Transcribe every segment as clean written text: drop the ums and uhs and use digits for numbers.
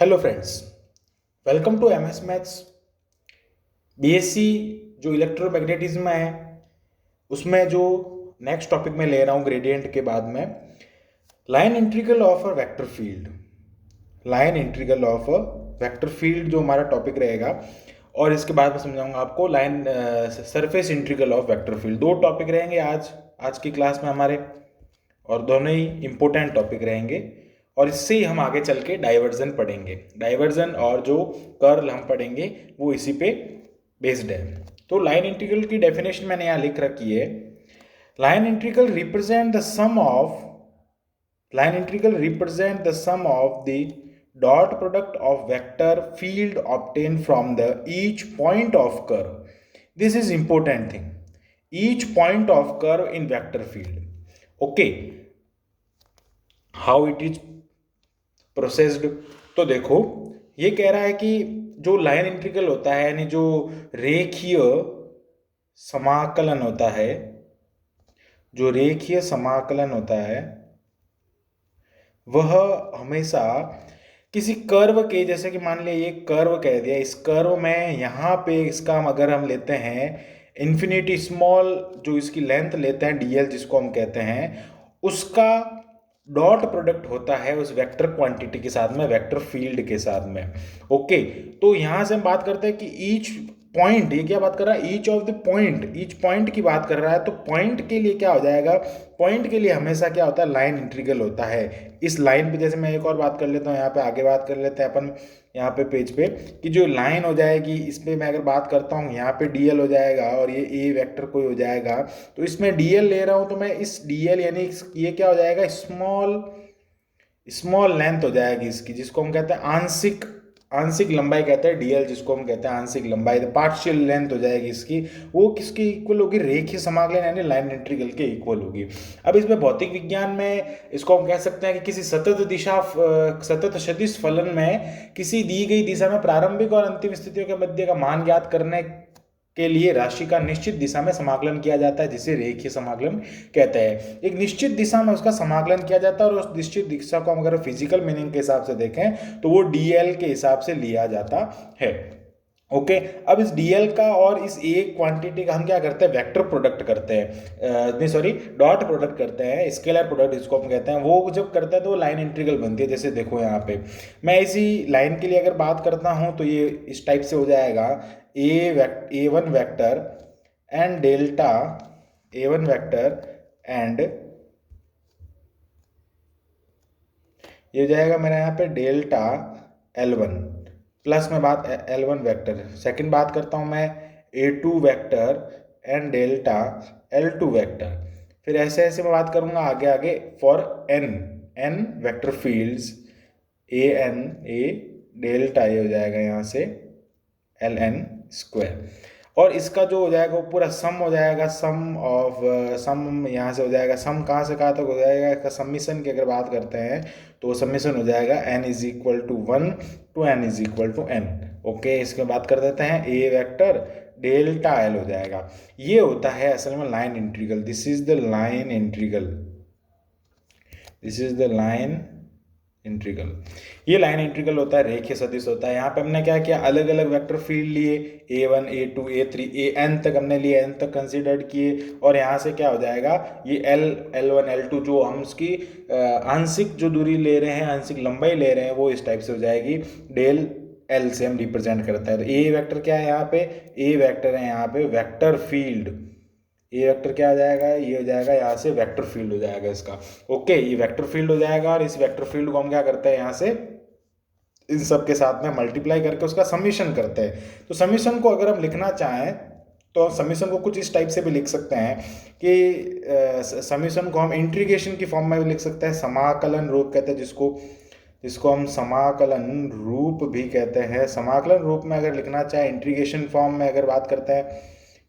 Hello friends, welcome to MS maths. BSc जो electromagnetism है उसमें जो नेक्स्ट टॉपिक मैं ले रहा हूँ ग्रेडियंट के बाद में line integral of a vector field. Line integral of a vector field जो हमारा टॉपिक रहेगा, और इसके बाद मैं समझाऊंगा आपको line surface integral of vector field. दो टॉपिक रहेंगे आज की क्लास में हमारे, और दोनों ही इंपॉर्टेंट टॉपिक रहेंगे। और इससे ही हम आगे चल के डाइवर्जन पढ़ेंगे। डाइवर्जन और जो कर्ल हम पढ़ेंगे वो इसी पे बेस्ड है। तो लाइन इंटीग्रल की डेफिनेशन मैंने यहाँ लिख रखी है। Line integral represent the sum of line integral represent the sum of the dot product of vector field obtained from the each point of curve. This is important thing, each point of curve in vector field. Okay, how it is processed? तो देखो, ये कह रहा है कि जो line integral होता है, यानी जो रेखीय समाकलन होता है, जो रेखीय समाकलन होता है वह हमेशा किसी कर्व के, जैसे कि मान लिया ये कर्व कह दिया, इस कर्व में यहाँ पे इसका अगर हम लेते हैं इन्फिनिटी स्मॉल, जो इसकी लेंथ लेते हैं डीएल जिसको हम कहते हैं, उसका डॉट प्रोडक्ट होता है उस वेक्टर क्वांटिटी के साथ में, वेक्टर फील्ड के साथ में। ओके, तो यहाँ से हम बात करते हैं कि ईच पॉइंट, ये क्या बात कर रहा है, each of the point, each point की बात कर रहा है। तो पॉइंट के लिए क्या हो जाएगा, पॉइंट के लिए हमेशा क्या होता है, लाइन इंटीग्रल होता है। इस लाइन पे, जैसे मैं एक और बात कर लेता हूँ, यहाँ पे आगे बात कर लेते हैं अपन, यहाँ पे पेज पे, कि जो लाइन हो जाएगी इस पर मैं अगर बात करता हूँ, यहाँ पे डीएल हो जाएगा और ये ए वेक्टर कोई हो जाएगा। तो इसमें डीएल ले रहा हूँ तो मैं इस डीएल यानी ये क्या हो जाएगा, स्मॉल लेंथ हो जाएगी इसकी, जिसको हम कहते हैं आंशिक लंबाई कहते हैं, डीएल जिसको हम कहते हैं आंशिक लंबाई, पार्शियल लेंथ हो जाएगी इसकी। वो किसकी इक्वल होगी, रेखीय समाकलन यानी लाइन इंटीग्रल के इक्वल होगी। अब इसमें भौतिक विज्ञान में इसको हम कह सकते हैं कि किसी सतत सदिश फलन में किसी दी गई दिशा में प्रारंभिक और अंतिम स्थितियों के मध्य का मान ज्ञात करने के लिए राशि का निश्चित दिशा में समाकलन किया जाता है, जिसे रेखीय समाकलन कहते हैं। एक निश्चित दिशा में उसका समाकलन किया जाता है, और उस निश्चित दिशा को हम अगर फिजिकल मीनिंग के हिसाब से देखें तो वो डीएल के हिसाब से लिया जाता है। ओके, अब इस डीएल का और इस एक क्वांटिटी का हम क्या करते हैं, वेक्टर प्रोडक्ट करते हैं, नहीं सॉरी, डॉट प्रोडक्ट करते हैं, स्केलर प्रोडक्ट जिसको हम कहते हैं। वो जब करते हैं तो लाइन इंटीग्रल बनती है। जैसे देखो यहाँ पे मैं इसी लाइन के लिए अगर बात करता हूँ तो ये इस टाइप से हो जाएगा, A one vector and delta, A one vector and ये हो जाएगा मेरा यहाँ पे डेल्टा L1 प्लस में बात L1 वेक्टर। सेकंड बात करता हूँ मैं A2 vector and delta L2 vector. फिर ऐसे ऐसे मैं बात करूँगा आगे आगे for n vector fields, A delta ये हो जाएगा यहाँ से Ln स्क्वायर, और इसका जो हो जाएगा वो पूरा सम हो जाएगा, सम यहाँ से हो जाएगा, सम कहाँ से कहाँ तक हो जाएगा, इसका सम्मिशन की अगर बात करते हैं तो सम्मिशन हो जाएगा n is equal to 1 to n is equal to n। Okay, इसके बात कर देते हैं ए वेक्टर डेल्टा एल हो जाएगा। ये होता है असल में line integral. This is the line integral, this is the line integral. ये लाइन इंटीग्रल होता है, रेखीय सदिश होता है। यहाँ पे हमने क्या किया, अलग अलग वेक्टर फील्ड लिए, a1 a2 a3 an तक हमने लिए, n तक कंसीडर किए, और यहाँ से क्या हो जाएगा, ये l1 l2 जो हम इसकी आंशिक जो दूरी ले रहे हैं, आंशिक लंबाई ले रहे हैं, वो इस टाइप से हो जाएगी, डेल l से हम रिप्रेजेंट करता है। तो a वेक्टर क्या है यहाँ पे, a वेक्टर है यहाँ पे वेक्टर फील्ड, ये वेक्टर क्या हो जाएगा, ये हो जाएगा यहाँ से वेक्टर फील्ड हो जाएगा इसका। ओके, ये वेक्टर फील्ड हो जाएगा, और इस वेक्टर फील्ड को हम क्या करते हैं, यहाँ से इन सब के साथ में मल्टीप्लाई करके उसका समीशन करते हैं। तो समीशन को अगर हम लिखना चाहें तो समीशन को कुछ इस टाइप से भी लिख सकते हैं कि समीशन को हम इंटीग्रेशन की फॉर्म में भी लिख सकते हैं, समाकलन रूप कहते हैं जिसको हम समाकलन रूप भी कहते हैं। समाकलन रूप में अगर लिखना चाहे, इंटीग्रेशन फॉर्म में अगर बात करते हैं,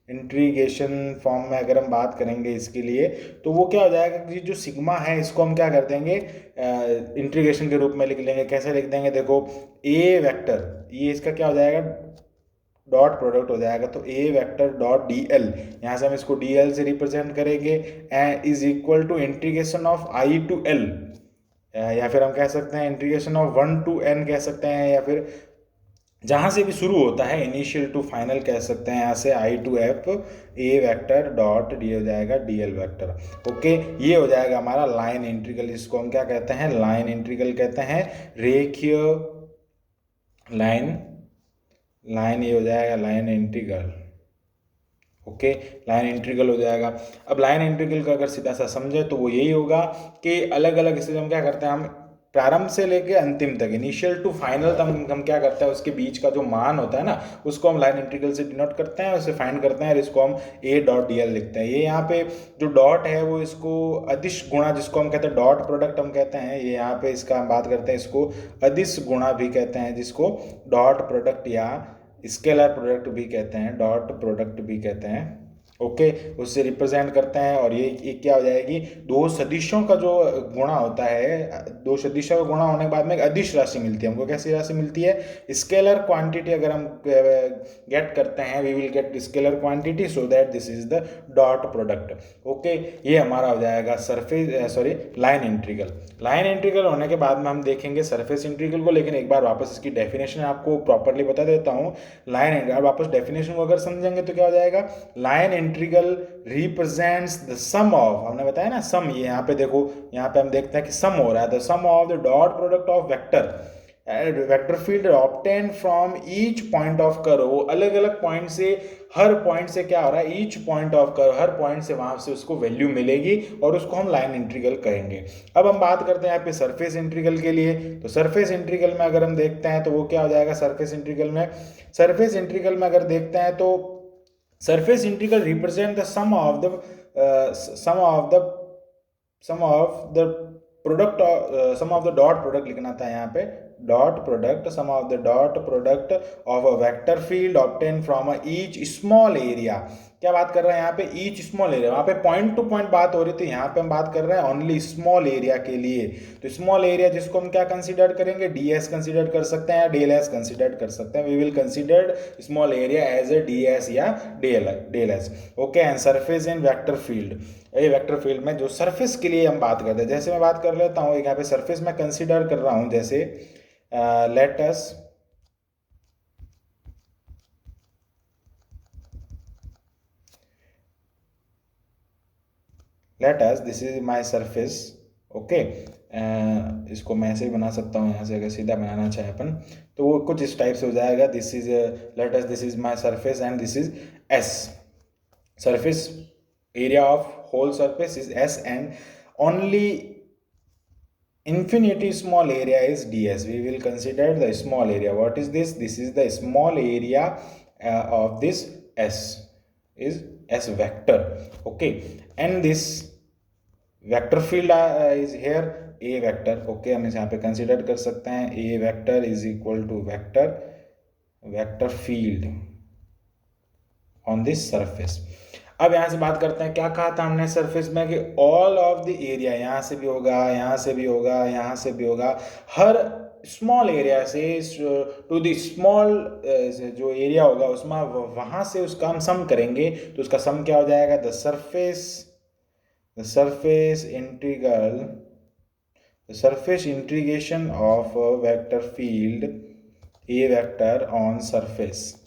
इंटीग्रेशन फॉर्म में अगर हम बात करेंगे इसके लिए, तो वो क्या हो जाएगा कि जो सिग्मा है इसको हम क्या कर देंगे, इंटीग्रेशन के रूप में लिख लेंगे। कैसे लिख देंगे, देखो ए वेक्टर, ये इसका क्या हो जाएगा, डॉट प्रोडक्ट हो जाएगा। तो A vector dot D L, यहाँ से हम इसको डी एल से रिप्रेजेंट करेंगे, is equal to integration of I to L, या फिर हम कह सकते हैं इंटीग्रेशन ऑफ 1 to n कह सकते हैं, या फिर जहाँ से भी शुरू होता है इनिशियल टू फाइनल कह सकते हैं, यहाँ से I to F A vector dot D हो जाएगा डी एल वैक्टर। ओके, ये हो जाएगा हमारा लाइन इंटीग्रल। इसको हम क्या कहते हैं? लाइन इंटीग्रल कहते हैं। रेखीय लाइन, लाइन ये हो जाएगा line integral. Okay, line integral हो जाएगा। अब लाइन इंटीग्रल का अगर सीधा सा समझे तो वो यही होगा कि अलग अलग इससे हम क्या करते हैं, हम प्रारंभ से लेके अंतिम तक, इनिशियल टू फाइनल तक हम क्या करते हैं, उसके बीच का जो मान होता है ना, उसको हम लाइन इंटीग्रल से डिनोट करते हैं, उसे फाइंड करते हैं, और इसको हम ए डॉट डी एल लिखते हैं। ये यहाँ पे जो डॉट है वो इसको अदिश गुणा, जिसको हम कहते हैं डॉट प्रोडक्ट हम कहते हैं, ये यहाँ पे इसका हम बात करते हैं, इसको अदिश गुणा भी कहते हैं, जिसको डॉट प्रोडक्ट या स्केलर प्रोडक्ट भी कहते हैं, डॉट प्रोडक्ट भी कहते हैं। ओके, उससे रिप्रेजेंट करते हैं। और ये क्या हो जाएगी, दो सदिशों का जो गुणा होता है, दो सदिशों का गुणा होने के बाद में एक अदिश राशि मिलती है हमको। कैसी राशि मिलती है? स्केलर क्वांटिटी अगर हम गेट करते हैं, we will get scalar quantity, so that this is the dot product. Okay, ये हमारा हो जाएगा surface line integral. Line integral होने के बाद में हम देखेंगे सरफेस इंटीग्रल को, लेकिन एक बार वापस इसकी डेफिनेशन आपको प्रॉपरली बता देता हूँ। लाइन इंटीग्रल वापस डेफिनेशन को अगर समझेंगे तो क्या हो जाएगा, line integral represents the sum of, हमने बताया ना सम, ये यहाँ पे देखो, यहाँ पे हम देखते हैं कि सम हो रहा है, the sum of the dot product of vector vector field obtain from each point of curve. वो अलग अलग पॉइंट से, हर पॉइंट से क्या हो रहा है, each point of curve, her point से वहां से उसको वैल्यू मिलेगी, और उसको हम लाइन इंटीग्रल कहेंगे। अब हम बात करते हैं यहाँ पे सरफेस इंटीग्रल के लिए। तो सरफेस इंटीग्रल में अगर हम देखते हैं तो वो क्या हो जाएगा, सरफेस इंटीग्रल में, सरफेस इंटीग्रल में अगर देखते हैं तो surface integral represent the sum of the sum of the product, sum of the dot product लिखना था यहाँ पे, dot product, sum of the dot product of a vector field obtain from each small area. क्या बात कर रहे हैं यहाँ पे, ईच स्मॉल एरिया, वहाँ पे पॉइंट टू पॉइंट बात हो रही थी, यहाँ पे हम बात कर रहे हैं ओनली स्मॉल एरिया के लिए। तो स्मॉल एरिया जिसको हम क्या कंसीडर करेंगे, डी एस कंसिडर कर सकते हैं या डेल एस कंसिडर कर सकते हैं। We will consider small area as a D S या del S. Okay, and surface in vector field, ये वेक्टर फील्ड में जो सरफेस के लिए हम बात करते हैं, जैसे मैं बात कर लेता हूँ, एक यहाँ पे सरफेस मैं कंसिडर कर रहा हूँ, जैसे let us this is my surface. Okay, इसको मैं ऐसे ही बना सकता हूँ, यहाँ से अगर सीधा बनाना चाहे अपन तो वो कुछ इस टाइप से हो जाएगा। This is let us this is my surface and this is S, surface area of whole surface is S, and only infinity small area is ds. We will consider the small area. What is this? This is the small area of this S, is S vector. Okay, and this vector field is here a vector. Okay, हम इसे यहाँ पे consider कर सकते हैं, a vector is equal to vector field on this surface. अब यहाँ से बात करते हैं, क्या कहा था हमने सरफेस में कि ऑल ऑफ द एरिया, यहाँ से भी होगा, यहाँ से भी होगा, यहाँ से भी होगा, हर स्मॉल एरिया से टू द स्मॉल जो एरिया होगा उसमें, वहाँ से उसका हम सम करेंगे, तो उसका सम क्या हो जाएगा, the surface integration of vector field A vector on surface.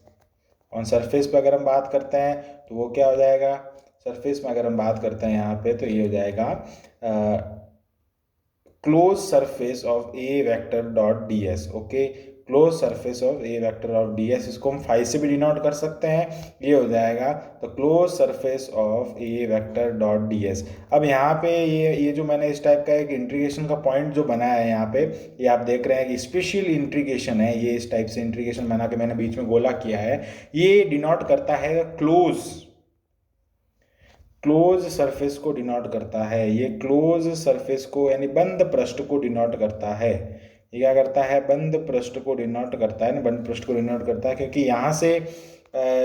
On surface पर अगर हम बात करते हैं तो वो क्या हो जाएगा, सरफेस में अगर हम बात करते हैं यहाँ पे तो ये हो जाएगा close surface of A vector dot D S. Okay, close surface of A vector of D S, इसको हम फाई से भी डिनोट कर सकते हैं, ये हो जाएगा तो close surface of A vector dot D S. अब यहाँ पे ये जो मैंने इस टाइप का एक इंटीग्रेशन का पॉइंट जो बनाया है यहाँ पे, ये आप देख रहे हैं कि स्पेशल इंटीग्रेशन है, ये इस टाइप से इंटीग्रेशन बना के मैंने बीच में गोला किया है, ये डिनोट करता है क्लोज सरफेस को डिनोट करता है, ये क्लोज सरफेस को यानी बंद पृष्ठ को डिनोट करता है। ये क्या करता है, बंद पृष्ठ को डिनोट करता है ना, बंद पृष्ठ को डिनोट करता है, क्योंकि यहाँ से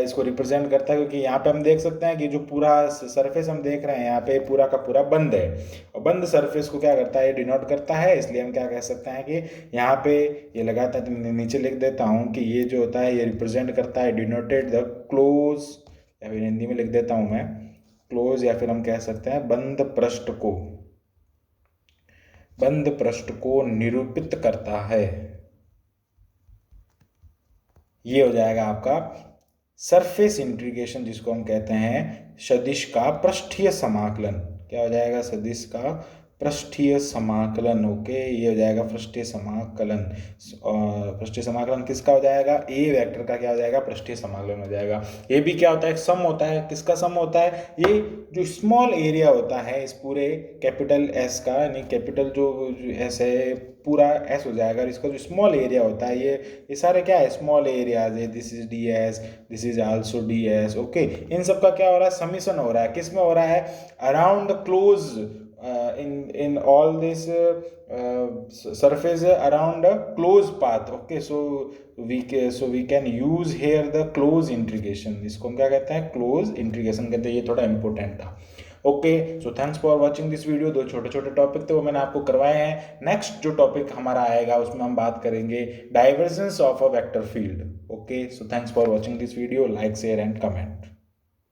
इसको रिप्रेजेंट करता है, क्योंकि यहाँ पे हम देख सकते हैं कि जो पूरा सरफेस हम देख रहे हैं यहाँ पे पूरा का पूरा बंद है, और बंद सरफेस को क्या करता है, डिनोट करता है। इसलिए हम क्या कह सकते हैं कि यहाँ पे ये लगाता है, तो नीचे लिख देता हूँ कि ये जो होता है ये रिप्रेजेंट करता है, डिनोटेड द क्लोज, या फिर हिंदी में लिख देता हूँ मैं क्लोज, या फिर हम कह सकते हैं बंद पृष्ठ को, बंद पृष्ठ को निरूपित करता है। ये हो जाएगा आपका सरफेस इंटीग्रेशन, जिसको हम कहते हैं सदिश का पृष्ठीय समाकलन। क्या हो जाएगा? सदिश का पृष्ठीय समाकलन। ओके, ये हो जाएगा पृष्ठीय समाकलन। पृष्ठीय समाकलन किसका हो जाएगा? ए वेक्टर का क्या हो जाएगा? पृष्ठीय समाकलन हो जाएगा। ये भी क्या होता है? सम होता है। किसका सम होता है? ये जो स्मॉल एरिया होता है इस पूरे कैपिटल एस का, यानी कैपिटल जो एस है पूरा एस हो जाएगा, और इसका जो स्मॉल एरिया होता है ये सारे क्या है? स्मॉल एरियाज है। This is D S, this is also D S. Okay, इन सब का क्या हो रहा है? समीशन हो रहा है। किस में हो रहा है? Around the close, in all this surface around a close path. Okay, so we can use here the close integration. इसको हम क्या कहते हैं? क्लोज इंटीग्रेशन कहते हैं। ये थोड़ा इंपॉर्टेंट था। Okay, so thanks for watching this video. दो छोटे छोटे टॉपिक थे वो मैंने आपको करवाए हैं। नेक्स्ट जो टॉपिक हमारा आएगा उसमें हम बात करेंगे divergence of a vector field. Okay, so thanks for watching this video. Like, share and comment.